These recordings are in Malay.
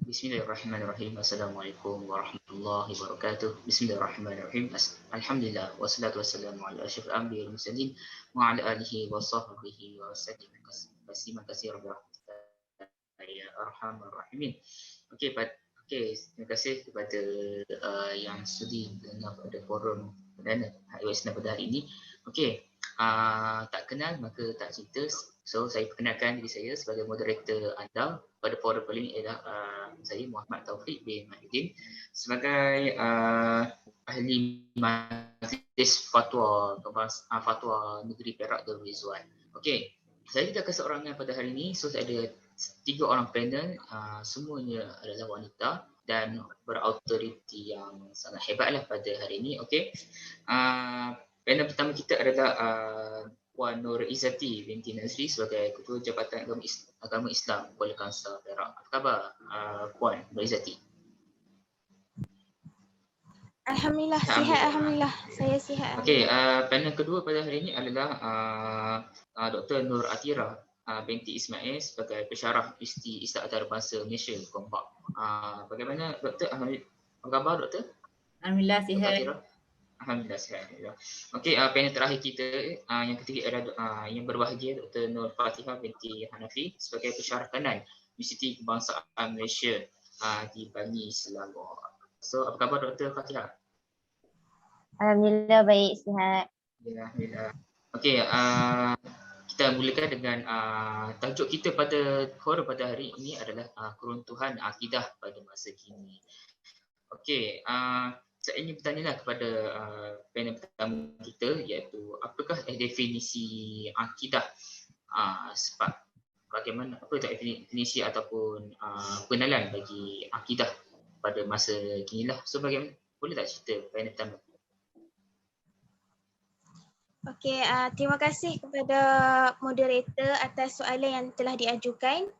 Bismillahirrahmanirrahim. Assalamualaikum warahmatullahi wabarakatuh. Bismillahirrahmanirrahim. Alhamdulillah wassalatu wassalamu ala asyrafil anbiya'i wal mursalin wa ala alihi wa sahbihi wa sallim tasliman katsiran ya arhamar rahimin. Okey, terima kasih kepada yang sudi dengar pada forum perdana iOS pada hari ini. Okey, tak kenal maka tak cerita. So saya perkenalkan diri saya sebagai moderator anda pada forum kali ini ialah saya Muhammad Taufik bin Mahidin sebagai ahli majlis fatwa negeri Perak Darul Rizwan. Okey, saya tidak keseorangan pada hari ini. So saya ada 3 orang panel, semuanya adalah wanita dan berautoriti yang sangat hebatlah pada hari ini. Okey. Panel pertama kita adalah Puan Nur Izzati binti Nazri sebagai Ketua Jabatan Agama Islam Kuala Kangsar Perak. Apa khabar Puan Nur Izzati? Alhamdulillah, sihat. Alhamdulillah, saya sihat. Okey, panel kedua pada hari ini adalah Dr. Nur Atira binti Ismail sebagai pensyarah Istiadat Antarabangsa Malaysia Kompak. Bagaimana Doktor? Apa khabar Doktor? Alhamdulillah sihat. Alhamdulillah sihat. Okey, panel terakhir kita yang ketiga adalah yang berbahagia Dr. Nur Fatihah binti Hanafi sebagai pensyarah kanan Universiti Kebangsaan Malaysia di Bangi, Selangor. So, apa khabar Dr. Fatihah? Alhamdulillah baik, sihat. Alhamdulillah. Okey, kita mulakan dengan tajuk kita pada forum pada hari ini adalah keruntuhan akidah pada masa kini. Okey, saya ingin bertanyalah kepada panel pertama kita iaitu apakah definisi akidah, sebab bagaimana apa definisi ataupun pengenalan bagi akidah pada masa kini lah. So bagaimana, boleh tak cerita panel pertama? Okey, terima kasih kepada moderator atas soalan yang telah diajukan.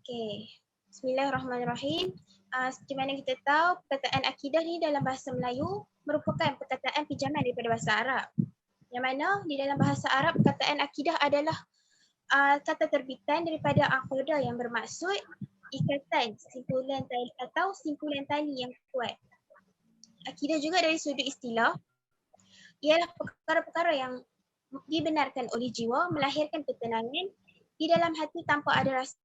Okey, bismillahirrahmanirrahim. Seperti mana kita tahu, perkataan akidah ni dalam bahasa Melayu merupakan perkataan pinjaman daripada bahasa Arab. Yang mana di dalam bahasa Arab perkataan akidah adalah kata terbitan daripada aqdah yang bermaksud ikatan, simpulan tali atau simpulan tali yang kuat. Akidah juga dari sudut istilah ialah perkara-perkara yang dibenarkan oleh jiwa melahirkan ketenangan di dalam hati tanpa ada rasa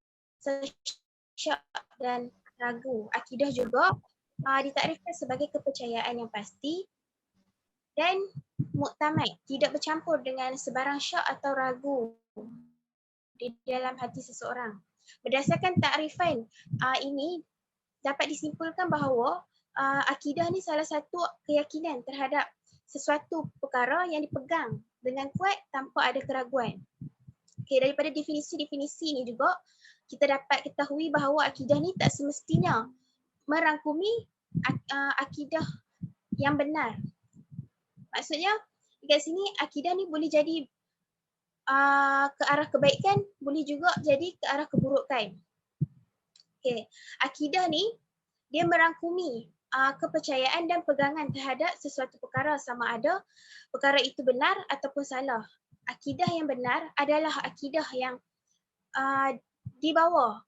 syak dan ragu. Akidah juga ditakdirkan sebagai kepercayaan yang pasti dan muktamad, tidak bercampur dengan sebarang syak atau ragu di dalam hati seseorang. Berdasarkan takrifan ini dapat disimpulkan bahawa akidah ni salah satu keyakinan terhadap sesuatu perkara yang dipegang dengan kuat tanpa ada keraguan. Okay, daripada definisi-definisi ini juga kita dapat ketahui bahawa akidah ni tak semestinya merangkumi akidah yang benar. Maksudnya dekat sini akidah ni boleh jadi ke arah kebaikan, boleh juga jadi ke arah keburukan. Okay, akidah ni dia merangkumi kepercayaan dan pegangan terhadap sesuatu perkara sama ada perkara itu benar ataupun salah. Akidah yang benar adalah akidah yang dibawa,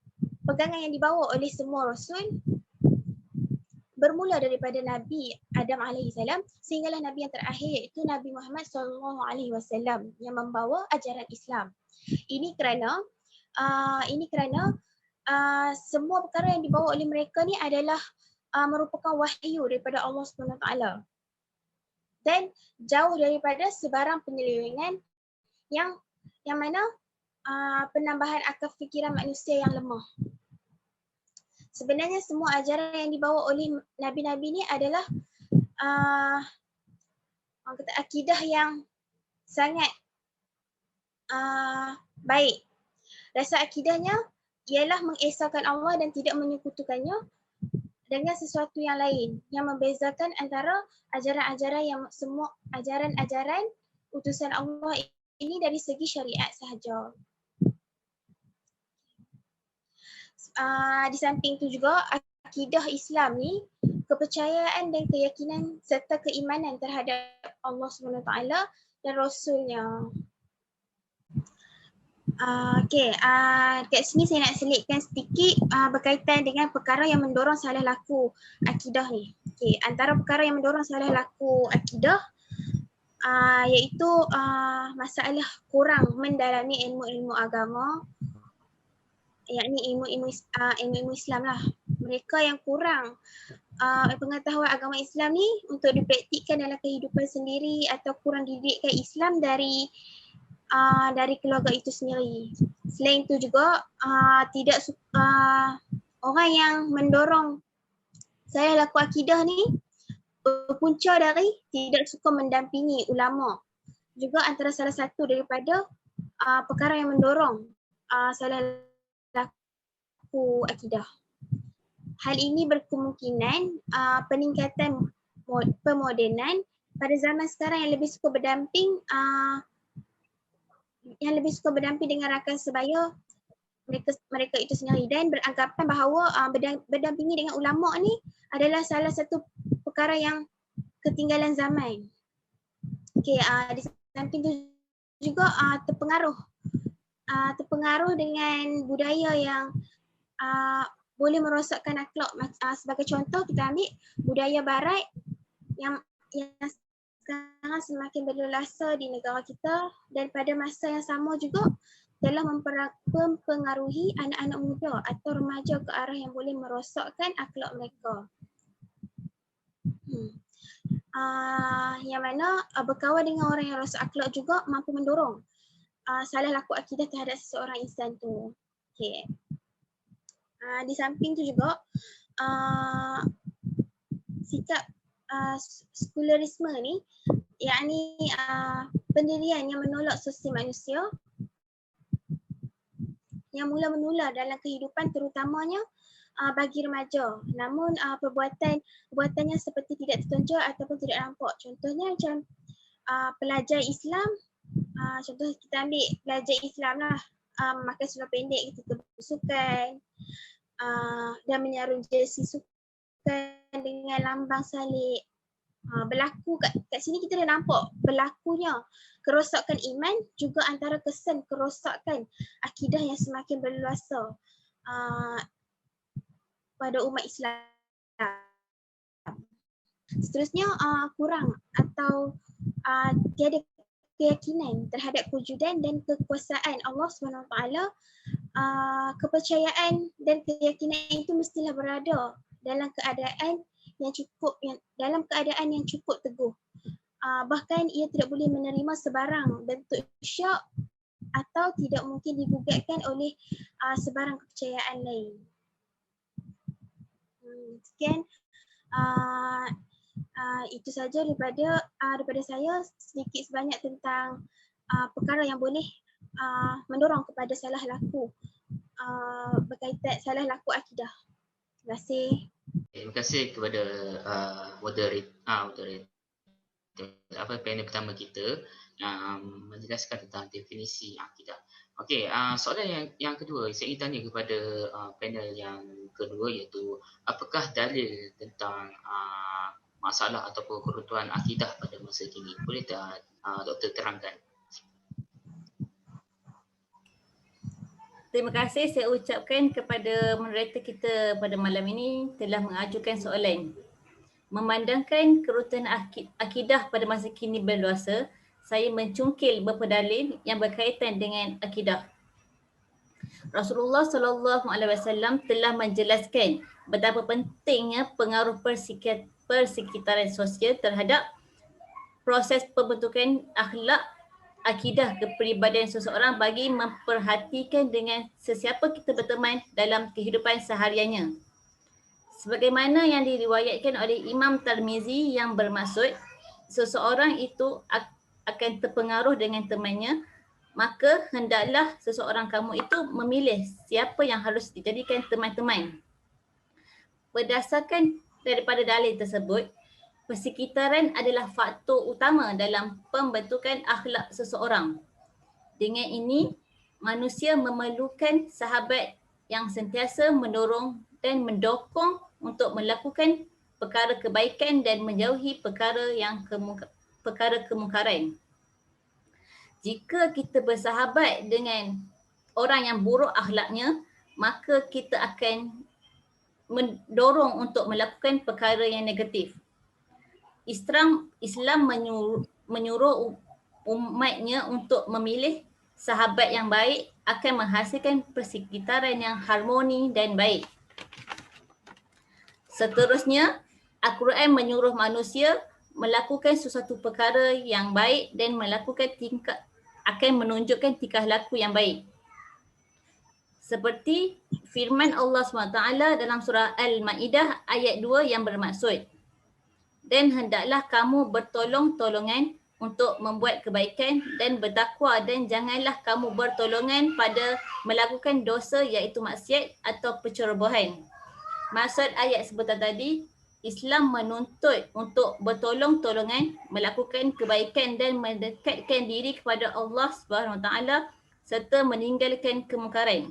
pegangan yang dibawa oleh semua rasul bermula daripada Nabi Adam alaihissalam sehinggalah Nabi yang terakhir iaitu Nabi Muhammad SAW yang membawa ajaran Islam. Ini kerana semua perkara yang dibawa oleh mereka ni adalah merupakan wahyu daripada Allah SWT dan jauh daripada sebarang penyelewengan yang mana penambahan akal fikiran manusia yang lemah. Sebenarnya semua ajaran yang dibawa oleh nabi-nabi ni adalah akidah yang sangat baik. Dasar akidahnya ialah mengesahkan Allah dan tidak menyekutukannya dengan sesuatu yang lain yang membezakan antara ajaran-ajaran yang semua ajaran-ajaran utusan Allah ini dari segi syariat sahaja. Di samping itu juga akidah Islam ni kepercayaan dan keyakinan serta keimanan terhadap Allah SWT dan Rasulnya. Kat sini saya nak selitkan sedikit berkaitan dengan perkara yang mendorong salah laku akidah ni. Okey, antara perkara yang mendorong salah laku akidah iaitu masalah kurang mendalami ilmu-ilmu agama, yakni ilmu-ilmu Islam lah. Mereka yang kurang pengetahuan agama Islam ni untuk dipraktikkan dalam kehidupan sendiri atau kurang dididikkan Islam dari keluarga itu sendiri. Selain itu juga orang yang mendorong salah laku akidah ni berpunca dari tidak suka mendampingi ulama. Juga antara salah satu daripada perkara yang mendorong salah laku akidah. Hal ini berkemungkinan peningkatan pemodenan pada zaman sekarang yang lebih suka berdamping dengan rakan sebaya mereka itu sendiri dan beranggapan bahawa berdampingi dengan ulama ni adalah salah satu perkara yang ketinggalan zaman. Okey, di samping tu juga terpengaruh dengan budaya yang boleh merosakkan akhlak. Sebagai contoh kita ambil budaya barat yang sekarang semakin berlelasa di negara kita dan pada masa yang sama juga telah mempengaruhi anak-anak muda atau remaja ke arah yang boleh merosakkan akhlak mereka. Yang mana berkawan dengan orang yang rosak akhlak juga mampu mendorong salah laku akidah terhadap seseorang insan tu. Okay. Di samping tu juga sikap sekularisme ni, yakni pendirian yang menolak sosial manusia yang mula menular dalam kehidupan terutamanya bagi remaja. Namun perbuatannya seperti tidak tertonjol ataupun tidak nampak. Contohnya macam pelajar Islam, contoh kita ambil pelajar Islam lah, memakai seluar pendek ketika bersukan dan menyarung jersey sukan dengan lambang salib. Berlaku kat sini kita dah nampak berlakunya kerosakan iman juga antara kesan kerosakan akidah yang semakin berluasa pada umat Islam. Seterusnya kurang atau tiada keyakinan terhadap kewujudan dan kekuasaan Allah SWT. Kepercayaan dan keyakinan itu mestilah berada dalam keadaan yang cukup teguh. Bahkan ia tidak boleh menerima sebarang bentuk syak atau tidak mungkin digugatkan oleh sebarang kepercayaan lain. Sekian itu saja daripada saya sedikit sebanyak tentang perkara yang boleh mendorong kepada salah laku berkaitan salah laku akidah. Terima kasih. Terima kasih kepada moderator panel pertama kita menjelaskan tentang definisi akidah. Okey, soalan yang kedua saya ingin tanya kepada panel yang kedua, iaitu apakah dalil tentang masalah ataupun keruntuhan akidah pada masa kini? Boleh tak doktor terangkan? Terima kasih saya ucapkan kepada moderator kita pada malam ini telah mengajukan soalan. Memandangkan keruntuhan akidah pada masa kini berluasa, saya mencungkil beberapa dalil yang berkaitan dengan akidah. Rasulullah SAW telah menjelaskan betapa pentingnya pengaruh persekitaran sosial terhadap proses pembentukan akhlak akidah kepribadian seseorang bagi memperhatikan dengan sesiapa kita berteman dalam kehidupan sehariannya. Sebagaimana yang diriwayatkan oleh Imam Tirmizi yang bermaksud seseorang itu akan terpengaruh dengan temannya, maka hendaklah seseorang kamu itu memilih siapa yang harus dijadikan teman-teman. Berdasarkan daripada dalil tersebut, persekitaran adalah faktor utama dalam pembentukan akhlak seseorang. Dengan ini, manusia memerlukan sahabat yang sentiasa mendorong dan mendokong untuk melakukan perkara kebaikan dan menjauhi perkara kemungkaran. Jika kita bersahabat dengan orang yang buruk akhlaknya, maka kita akan mendorong untuk melakukan perkara yang negatif. Islam menyuruh umatnya untuk memilih sahabat yang baik akan menghasilkan persekitaran yang harmoni dan baik. Seterusnya, Al-Quran menyuruh manusia melakukan sesuatu perkara yang baik dan akan menunjukkan tingkah laku yang baik. Seperti firman Allah SWT dalam surah Al-Ma'idah ayat 2 yang bermaksud, dan hendaklah kamu bertolong-tolongan untuk membuat kebaikan dan bertakwa, dan janganlah kamu bertolongan pada melakukan dosa iaitu maksiat atau pencerobohan. Maksud ayat sebentar tadi, Islam menuntut untuk bertolong-tolongan, melakukan kebaikan dan mendekatkan diri kepada Allah SWT serta meninggalkan kemungkaran.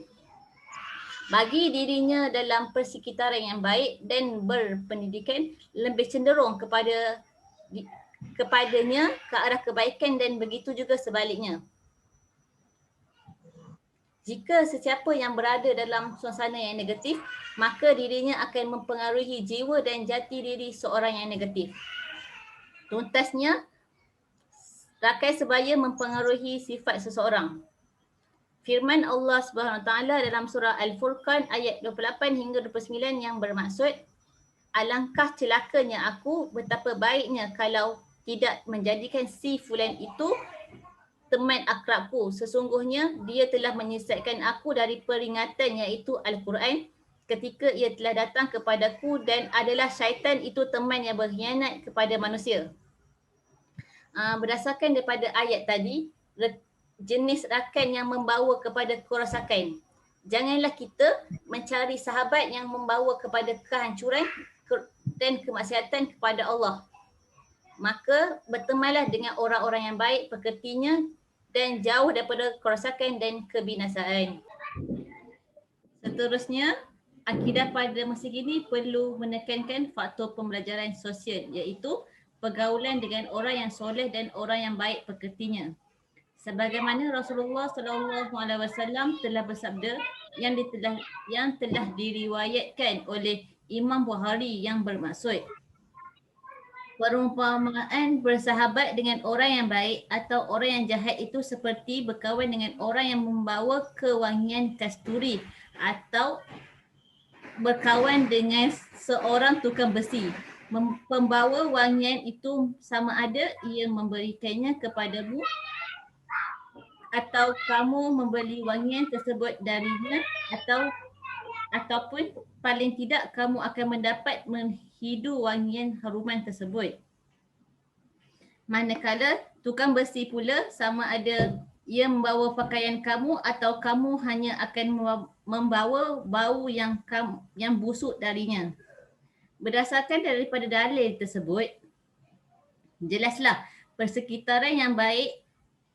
Bagi dirinya dalam persekitaran yang baik dan berpendidikan, lebih cenderung kepadanya ke arah kebaikan dan begitu juga sebaliknya. Jika sesiapa yang berada dalam suasana yang negatif, maka dirinya akan mempengaruhi jiwa dan jati diri seorang yang negatif. Tuntasnya, rakan sebaya mempengaruhi sifat seseorang. Firman Allah SWT dalam surah Al-Furqan ayat 28 hingga 29 yang bermaksud, alangkah celakanya aku, betapa baiknya kalau tidak menjadikan si fulan itu teman akrabku. Sesungguhnya dia telah menyesatkan aku dari peringatan iaitu Al-Quran ketika ia telah datang kepadaku, dan adalah syaitan itu teman yang berkhianat kepada manusia. Berdasarkan daripada ayat tadi, jenis rakan yang membawa kepada kerosakan. Janganlah kita mencari sahabat yang membawa kepada kehancuran dan kemaksiatan kepada Allah. Maka bertemanlah dengan orang-orang yang baik pekertinya dan jauh daripada kerosakan dan kebinasaan. Seterusnya, akidah pada masa kini perlu menekankan faktor pembelajaran sosial, iaitu pergaulan dengan orang yang soleh dan orang yang baik pekertinya. Sebagaimana Rasulullah SAW telah bersabda yang telah diriwayatkan oleh Imam Bukhari yang bermaksud, perumpamaan bersahabat dengan orang yang baik atau orang yang jahat itu seperti berkawan dengan orang yang membawa kewangian kasturi atau berkawan dengan seorang tukang besi. Pembawa wangian itu sama ada ia memberikannya kepadamu atau kamu membeli wangian tersebut darinya, ataupun paling tidak kamu akan mendapat menghidu wangian haruman tersebut. Manakala tukang besi pula sama ada ia membawa pakaian kamu atau kamu hanya akan membawa bau yang busuk darinya. Berdasarkan daripada dalil tersebut, jelaslah persekitaran yang baik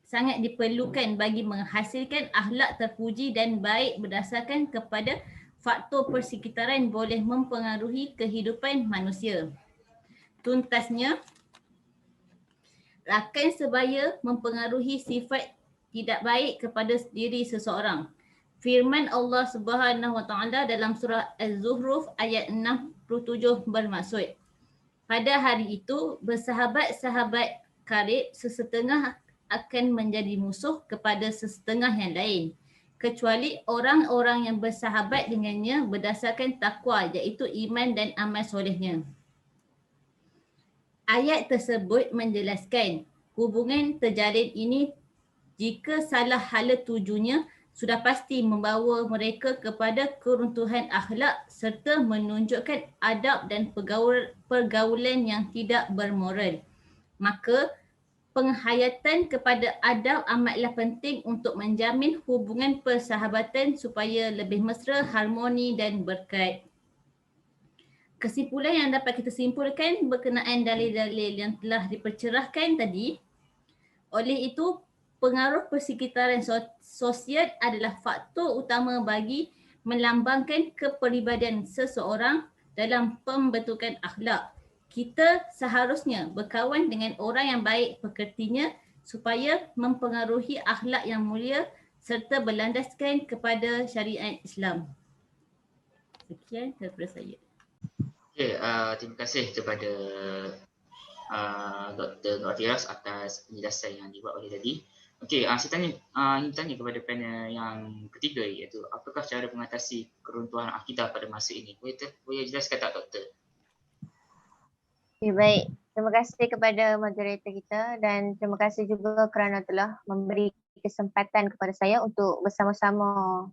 sangat diperlukan bagi menghasilkan akhlak terpuji dan baik. Berdasarkan kepada faktor persekitaran boleh mempengaruhi kehidupan manusia. Tuntasnya, rakan sebaya mempengaruhi sifat tidak baik kepada diri seseorang. Firman Allah SWT dalam surah Az-Zuhruf ayat 67 bermaksud, pada hari itu bersahabat-sahabat karib sesetengah akan menjadi musuh kepada sesetengah yang lain, kecuali orang-orang yang bersahabat dengannya berdasarkan takwa, iaitu iman dan amal solehnya. Ayat tersebut menjelaskan hubungan terjalin ini jika salah hala tujunya sudah pasti membawa mereka kepada keruntuhan akhlak serta menunjukkan adab dan pergaulan yang tidak bermoral. Maka penghayatan kepada adab amatlah penting untuk menjamin hubungan persahabatan supaya lebih mesra, harmoni dan berkat. Kesimpulan yang dapat kita simpulkan berkenaan dalil-dalil yang telah dipercerahkan tadi, oleh itu pengaruh persekitaran sosial adalah faktor utama bagi melambangkan kepribadian seseorang dalam pembentukan akhlak. Kita seharusnya berkawan dengan orang yang baik pekertinya supaya mempengaruhi akhlak yang mulia serta berlandaskan kepada syariat Islam. Sekian daripada saya. Okey, terima kasih kepada Dr. Nur Firas atas penjelasan yang dibuat oleh tadi. Okey, saya ingin tanya kepada panel yang ketiga, iaitu apakah cara mengatasi keruntuhan akidah pada masa ini? Boleh jelaskan tak, Doktor? Okay, baik. Terima kasih kepada moderator kita dan terima kasih juga kerana telah memberi kesempatan kepada saya untuk bersama-sama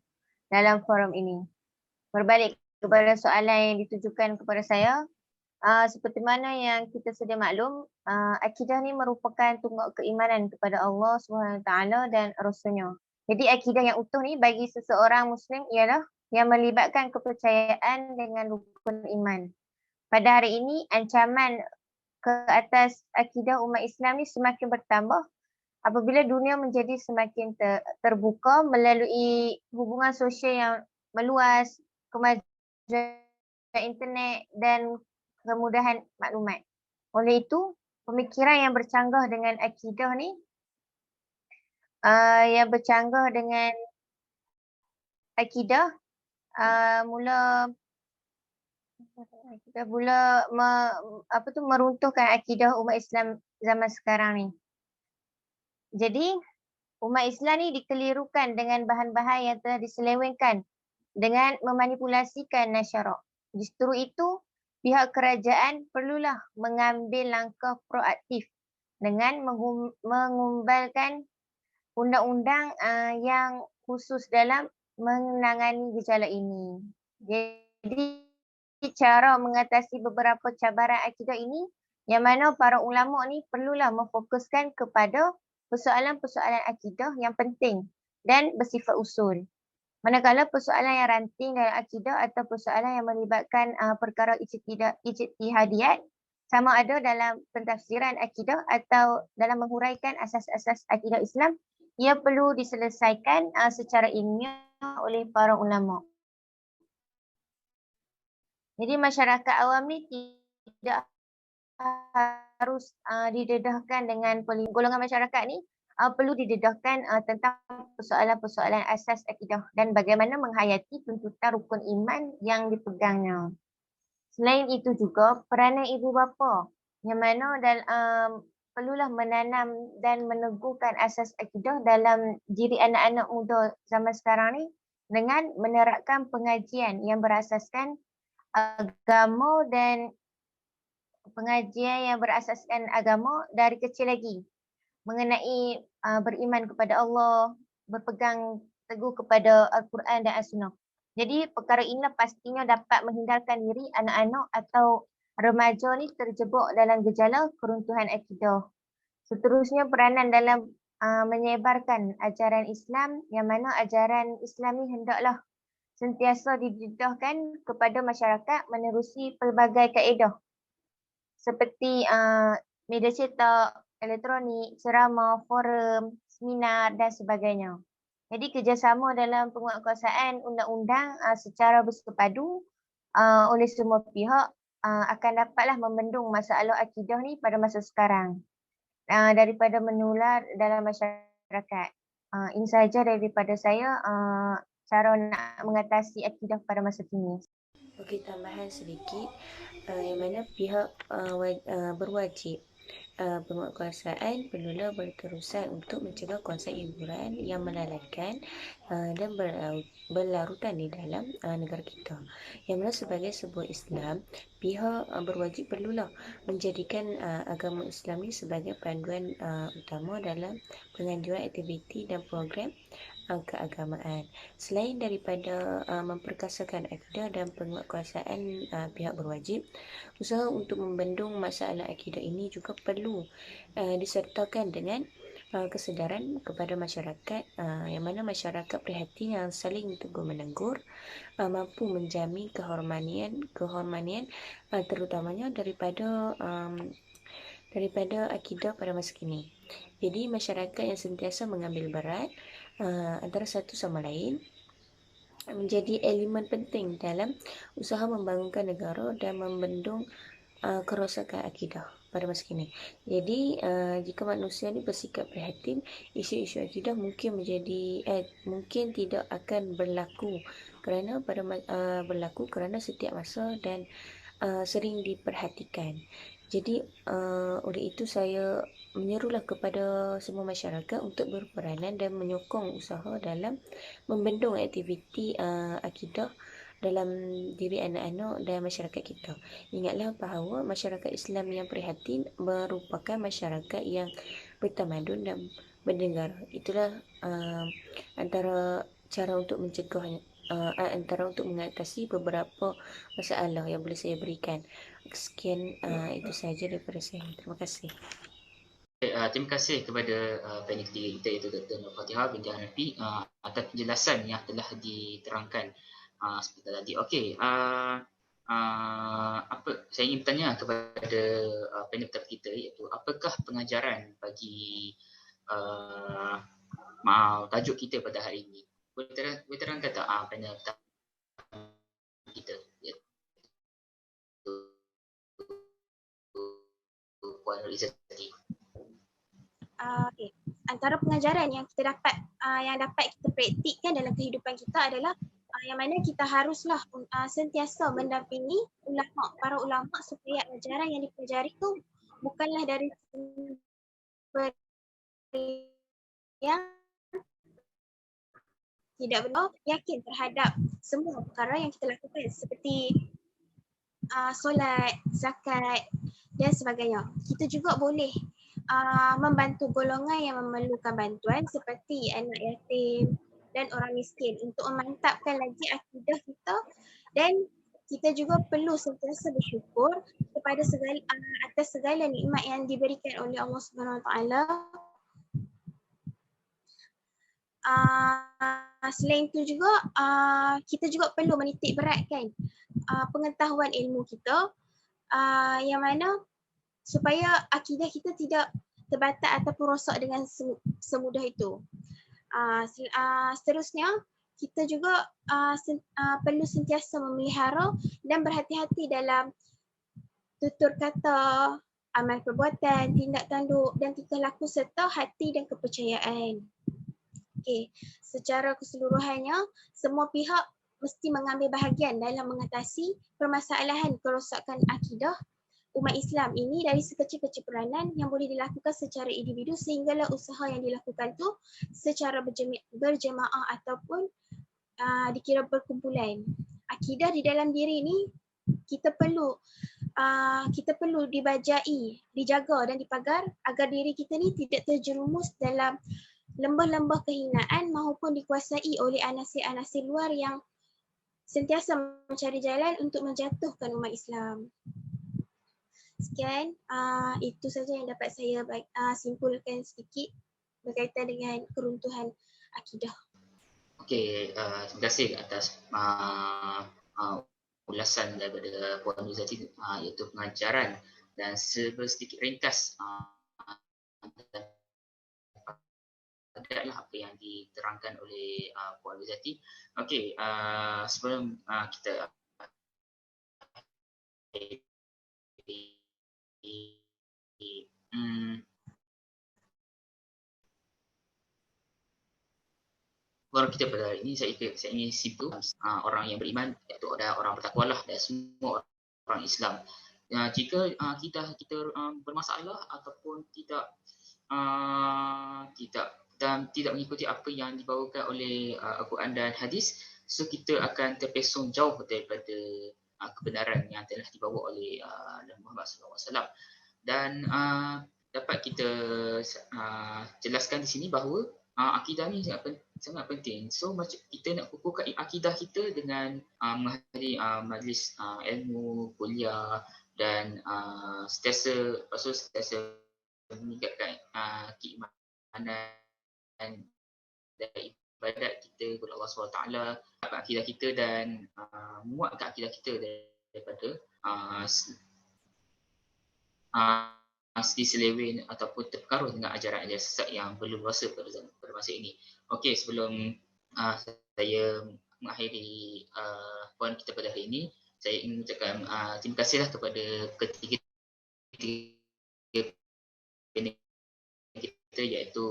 dalam forum ini. Berbalik kepada soalan yang ditujukan kepada saya, seperti mana yang kita sedia maklum, akidah ni merupakan tunggak keimanan kepada Allah SWT dan Rasulnya. Jadi akidah yang utuh ni bagi seseorang Muslim ialah yang melibatkan kepercayaan dengan rukun iman. Pada hari ini, ancaman ke atas akidah umat Islam ni semakin bertambah apabila dunia menjadi semakin terbuka melalui hubungan sosial yang meluas, kemajuan internet dan kemudahan maklumat. Oleh itu, pemikiran yang bercanggah dengan akidah ni, meruntuhkan akidah umat Islam zaman sekarang ni. Jadi, umat Islam ni dikelirukan dengan bahan-bahan yang telah diselewengkan dengan memanipulasikan nasyarak. Justru itu, pihak kerajaan perlulah mengambil langkah proaktif dengan mengumbalkan undang-undang yang khusus dalam menangani gejala ini. Jadi, cara mengatasi beberapa cabaran akidah ini yang mana para ulama ni perlulah memfokuskan kepada persoalan-persoalan akidah yang penting dan bersifat usul. Manakala persoalan yang ranting dalam akidah atau persoalan yang melibatkan perkara ijtihadiyat sama ada dalam pentafsiran akidah atau dalam menghuraikan asas-asas akidah Islam, ia perlu diselesaikan secara ilmiah oleh para ulama. Jadi masyarakat awam ni tidak harus didedahkan dengan golongan masyarakat ni perlu didedahkan tentang persoalan-persoalan asas akidah dan bagaimana menghayati tuntutan rukun iman yang dipegangnya. Selain itu juga peranan ibu bapa yang mana perlulah menanam dan meneguhkan asas akidah dalam diri anak-anak muda zaman sekarang ni dengan menerapkan pengajian yang berasaskan agama dan pengajian yang berasaskan agama dari kecil lagi mengenai beriman kepada Allah, berpegang teguh kepada Al-Quran dan As-Sunnah. Jadi perkara inilah pastinya dapat menghindarkan diri anak-anak atau remaja ni terjebak dalam gejala keruntuhan akidah. Seterusnya peranan dalam menyebarkan ajaran Islam yang mana ajaran Islam ni hendaklah sentiasa didedahkan kepada masyarakat menerusi pelbagai kaedah seperti media cetak, elektronik, ceramah, forum, seminar dan sebagainya. Jadi kerjasama dalam penguatkuasaan undang-undang secara bersepadu oleh semua pihak akan dapatlah membendung masalah akidah ni pada masa sekarang daripada menular dalam masyarakat. Ini sahaja daripada saya cara nak mengatasi akidah pada masa kini. Okey, tambahan sedikit yang mana pihak berwajib penguatkuasaan perlulah berterusan untuk mencegah konsep hiburan yang melalaikan dan berlarutan di dalam negara kita. Yang mana sebagai sebuah Islam, pihak berwajib perlulah menjadikan agama Islam ini sebagai panduan utama dalam penganjuran aktiviti dan program keagamaan. Selain daripada memperkasakan akidah dan penguatkuasaan pihak berwajib, usaha untuk membendung masalah akidah ini juga perlu disertakan dengan kesedaran kepada masyarakat yang mana masyarakat prihatin yang saling tegur menegur, mampu menjamin kehormatan terutamanya daripada akidah pada masa kini. Jadi masyarakat yang sentiasa mengambil berat antara satu sama lain menjadi elemen penting dalam usaha membangunkan negara dan membendung kerosakan akidah. pada masa kini. Jadi jika manusia ni bersikap prihatin, isu-isu akidah mungkin mungkin tidak akan berlaku kerana setiap masa dan sering diperhatikan. Jadi oleh itu saya menyerulah kepada semua masyarakat untuk berperanan dan menyokong usaha dalam membendung aktiviti akidah dalam diri anak-anak dan masyarakat kita. Ingatlah bahawa masyarakat Islam yang prihatin merupakan masyarakat yang bertamadun dan bernegara. Itulah antara cara untuk mencegahnya, antara untuk mengatasi beberapa masalah yang boleh saya berikan. Sekian itu sahaja daripada saya. Terima kasih. Terima kasih kepada panel ketiga kita iaitu Dr. Nur Fatihah binti Hanafi atas penjelasan yang telah diterangkan seperti tadi. Okey, saya ingin bertanya kepada panel pertama kita iaitu apakah pengajaran bagi tajuk kita pada hari ini? Boleh terangkan tak panel pertama kita iaitu Puan Nur Izzati. Okay. Antara pengajaran yang kita dapat kita praktikkan dalam kehidupan kita adalah yang mana kita haruslah sentiasa mendampingi para ulama supaya ajaran yang dipelajari itu bukanlah dari sumber yang tidak benar, yakin terhadap semua perkara yang kita lakukan seperti solat, zakat dan sebagainya. Kita juga boleh membantu golongan yang memerlukan bantuan seperti anak yatim dan orang miskin untuk memantapkan lagi akidah kita, dan kita juga perlu sentiasa bersyukur kepada atas segala nikmat yang diberikan oleh Allah Subhanahu Wa Taala. Selain itu juga kita juga perlu menitik beratkan pengetahuan ilmu kita yang mana supaya akidah kita tidak terbatas ataupun rosak dengan semudah itu. Seterusnya kita juga perlu sentiasa memelihara dan berhati-hati dalam tutur kata, amal perbuatan, tindak tanduk dan tingkah laku serta hati dan kepercayaan. Okey, secara keseluruhannya semua pihak mesti mengambil bahagian dalam mengatasi permasalahan kerosakan akidah umat Islam ini dari sekecil-kecil peranan yang boleh dilakukan secara individu sehinggalah usaha yang dilakukan tu secara berjemaah ataupun dikira berkumpulan. Akidah di dalam diri ini kita perlu dibajai, dijaga dan dipagar agar diri kita ni tidak terjerumus dalam lembah-lembah kehinaan maupun dikuasai oleh anasir-anasir luar yang sentiasa mencari jalan untuk menjatuhkan umat Islam. Sekian, itu saja yang dapat saya simpulkan sedikit berkaitan dengan keruntuhan akidah. Okey, terima kasih atas ulasan daripada Puan Izzati iaitu pengajaran dan sedikit ringkas adalah apa yang diterangkan oleh Puan Izzati. Okey, sebelum kita Orang kita pada hari ini saya ingin simpul orang yang beriman iaitu orang bertakwalah dan semua orang Islam. Jika kita bermasalah ataupun tidak mengikuti apa yang dibawakan oleh Al-Quran dan hadis, so kita akan terpesong jauh daripada kebenaran yang telah dibawa oleh Nabi Muhammad SAW. Dan dapat kita jelaskan di sini bahawa akidah ni sangat penting. So macam kita nak kukuhkan akidah kita dengan menghadiri majlis ilmu, kuliah dan sentiasa meningkatkan keimanan dan ibadat kita kepada Allah SWT, akidah kita dan menguatkan akidah kita daripada diseleweng ataupun terpengaruh dengan ajaran-ajaran sesat yang berleluasa pada masa ini. Okey, sebelum saya mengakhiri poin kita pada hari ini, saya ingin mengucapkan terima kasihlah kepada ketiga panel kita iaitu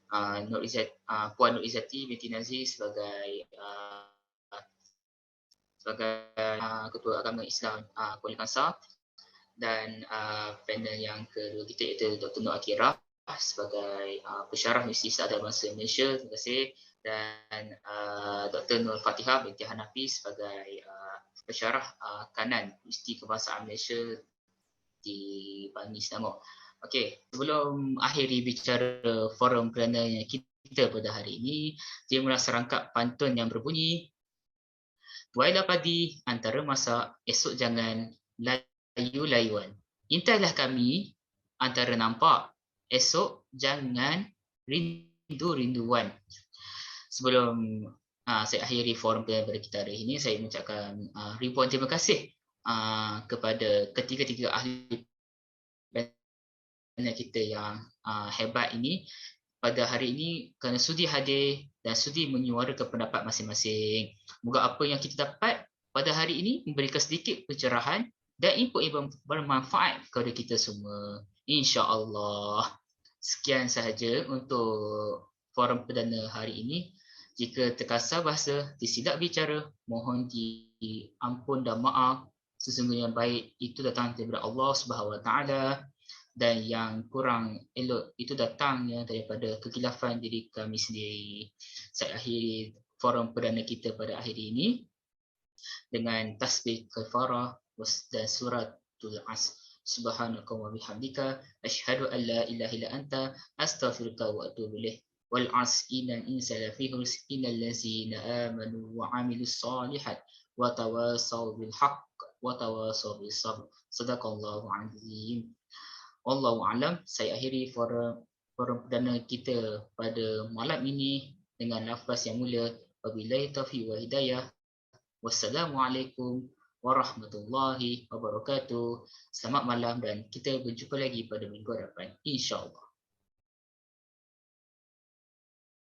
Puan Nur Izzati binti Nazir sebagai Ketua Agama Islam Kuala Kangsar, dan panel yang kedua kita iaitu Dr. Nur Akira sebagai pensyarah Universiti Sa'adah Bangsa Malaysia, terima kasih, dan Dr. Nur Fatihah binti Hanafi sebagai pensyarah kanan Universiti Kebangsaan Malaysia di Bangi Selangor. Okey, sebelum akhiri bicara forum perdana kita pada hari ini, terima serangkap pantun yang berbunyi, buailah padi antara masak, esok jangan layu-layuan. Intailah kami antara nampak, esok jangan rindu-rinduan. Sebelum saya akhiri forum pada kita hari ini, saya mengucapkan ribuan terima kasih kepada ketiga-tiga ahli panel kita yang hebat ini pada hari ini kerana sudi hadir dan sudi menyuarakan pendapat masing-masing. Moga apa yang kita dapat pada hari ini memberikan sedikit pencerahan dan input yang bermanfaat kepada kita semua, insya-Allah. Sekian sahaja untuk forum perdana hari ini. Jika terkasar bahasa, tersilap bicara, mohon diampun dan maaf. Sesungguhnya baik itu datang daripada Allah Subhanahu Wa Taala, dan yang kurang elok itu datangnya daripada kekhilafan diri kami sendiri. Saya akhiri forum perdana kita pada akhir ini dengan tasbih kafarah dan suratul Asr. Subhanaka wa bihamdika asyhadu an la ilaha illa anta astaghfiruka wa atubu ilaik. Wal 'asr innal insana lafi khusr illal ladzina amanu wa 'amilus shalihat wa tawasaw bil haqq wa tawasaw bis sabr. Sadaqallahu azim. Wallahu a'lam. Saya akhiri forum perdana kita pada malam ini dengan lafaz yang mulia, wabillahi taufiq wa hidayah. Wassalamualaikum warahmatullahi wabarakatuh. Selamat malam dan kita berjumpa lagi pada minggu hadapan, insya-Allah.